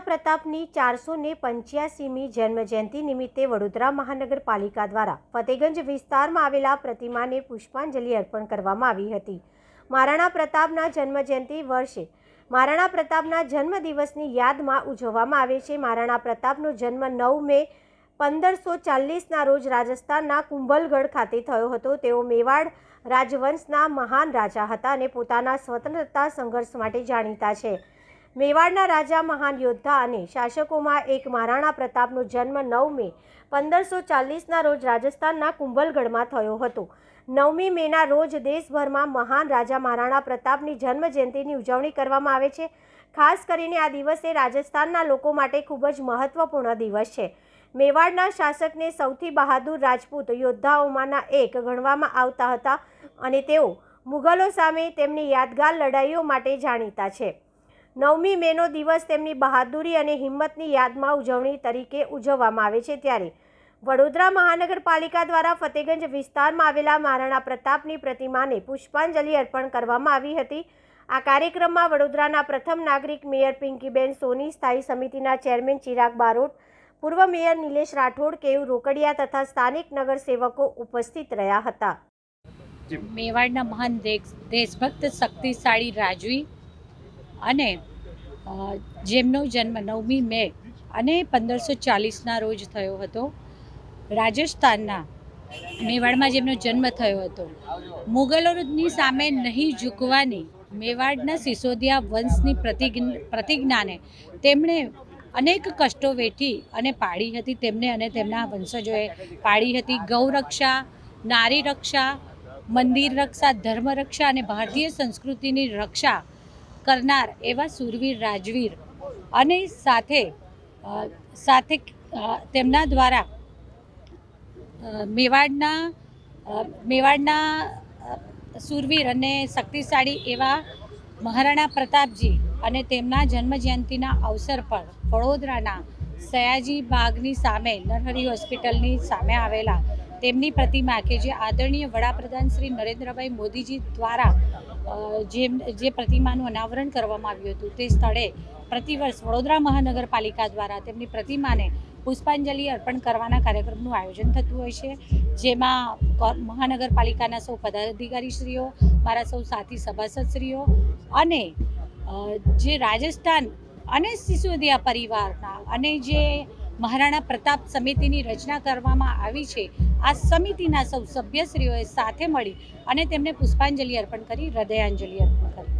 મહારાણા પ્રતાપની 485મી જન્મજયંતિ નિમિત્તે વડોદરા મહાનગરપાલિકા દ્વારા ફતેગંજ વિસ્તારમાં આવેલા પ્રતિમાને પુષ્પાંજલિ અર્પણ કરવામાં આવી હતી। મહારાણા પ્રતાપના જન્મજયંતિ વર્ષે મહારાણા પ્રતાપના જન્મદિવસની યાદમાં ઉજવવામાં આવે છે। મહારાણા પ્રતાપનો જન્મ 9 મે 1540ના રોજ રાજસ્થાનના કુંભલગઢ ખાતે થયો હતો। તેઓ મેવાડ રાજવંશના મહાન રાજા હતા અને પોતાના સ્વતંત્રતા સંઘર્ષ માટે જાણીતા છે। મેવાડના રાજા, મહાન યોદ્ધા અને શાસકોમાં એક મહારાણા પ્રતાપનો જન્મ 9 મે 1540ના રોજ રાજસ્થાનના કુંભલગઢમાં થયો હતો। 9મી મેના રોજ દેશભરમાં મહાન રાજા મહારાણા પ્રતાપની જન્મજયંતિની ઉજવણી કરવામાં આવે છે। ખાસ કરીને આ દિવસે રાજસ્થાનના લોકો માટે ખૂબ જ મહત્વપૂર્ણ દિવસ છે। મેવાડના શાસકને સૌથી બહાદુર રાજપૂત યોદ્ધાઓમાંના એક ગણવામાં આવતા હતા અને તેઓ મુગલો સામે તેમની યાદગાર લડાઈઓ માટે જાણીતા છે। 9મી મેનો દિવસ તેમની બહાદુરી અને હિંમતની યાદમાં ઉજવણી તરીકે ઉજવવામાં આવે છે। ત્યારે વડોદરા મહાનગરપાલિકા દ્વારા ફતેગંજ વિસ્તારમાં આવેલા મહારાણા પ્રતાપની પ્રતિમાને પુષ્પાંજલિ અર્પણ કરવામાં આવી હતી। આ કાર્યક્રમમાં વડોદરાના પ્રથમ નાગરિક મેયર પિંકીબેન સોની, સ્થાયી સમિતિના ચેરમેન ચિરાગ બારોટ, પૂર્વ મેયર નિલેશ રાઠોડ, કેયુ રોકડિયા તથા સ્થાનિક નગરસેવકો ઉપસ્થિત રહ્યા હતા। મેવાડના મહાન દેશભક્ત શક્તિશાળી રાજવી અને જેમનો જન્મ 9મી મે અને 1540ના રોજ થયો હતો। રાજસ્થાનના મેવાડમાં જેમનો જન્મ થયો હતો, મુગલોની સામે નહીં ઝૂકવાની મેવાડના સિસોદિયા વંશની પ્રતિજ્ઞાને તેમણે અનેક કષ્ટો વેઠી અને પાળી હતી। તેમને અને તેમના વંશજોએ પાળી હતી। ગૌરક્ષા, નારી રક્ષા, મંદિર રક્ષા, ધર્મ રક્ષા અને ભારતીય સંસ્કૃતિની રક્ષા કરનાર એવા શૂરવીર રાજવીર અને સાથે તેમના દ્વારા મેવાડના શૂરવીર અને શક્તિશાળી એવા મહારાણા પ્રતાપજી અને તેમના જન્મજયંતિના અવસર પર વડોદરાના સયાજી બાગની સામે નરહરી હોસ્પિટલની સામે આવેલા તેમની પ્રતિમા કે જે આદરણીય વડાપ્રધાન શ્રી નરેન્દ્રભાઈ મોદીજી દ્વારા જે પ્રતિમાનું અનાવરણ કરવામાં આવ્યું હતું, તે સ્થળે પ્રતિવર્ષ વડોદરા મહાનગરપાલિકા દ્વારા તેમની પ્રતિમાને પુષ્પાંજલિ અર્પણ કરવાના કાર્યક્રમનું આયોજન થતું હોય છે। જેમાં મહાનગરપાલિકાના સૌ પદાધિકારીશ્રીઓ, મારા સૌ સાથી સભાસદશ્રીઓ અને જે રાજસ્થાન અને સિસોદિયા પરિવારના અને જે મહારાણા પ્રતાપ સમિતિની રચના કરવામાં આવી છે, આ સમિતિના સૌ સભ્યશ્રીઓએ સાથે મળી અને તેમને પુષ્પાંજલિ અર્પણ કરી, હૃદયાંજલિ અર્પણ કરી।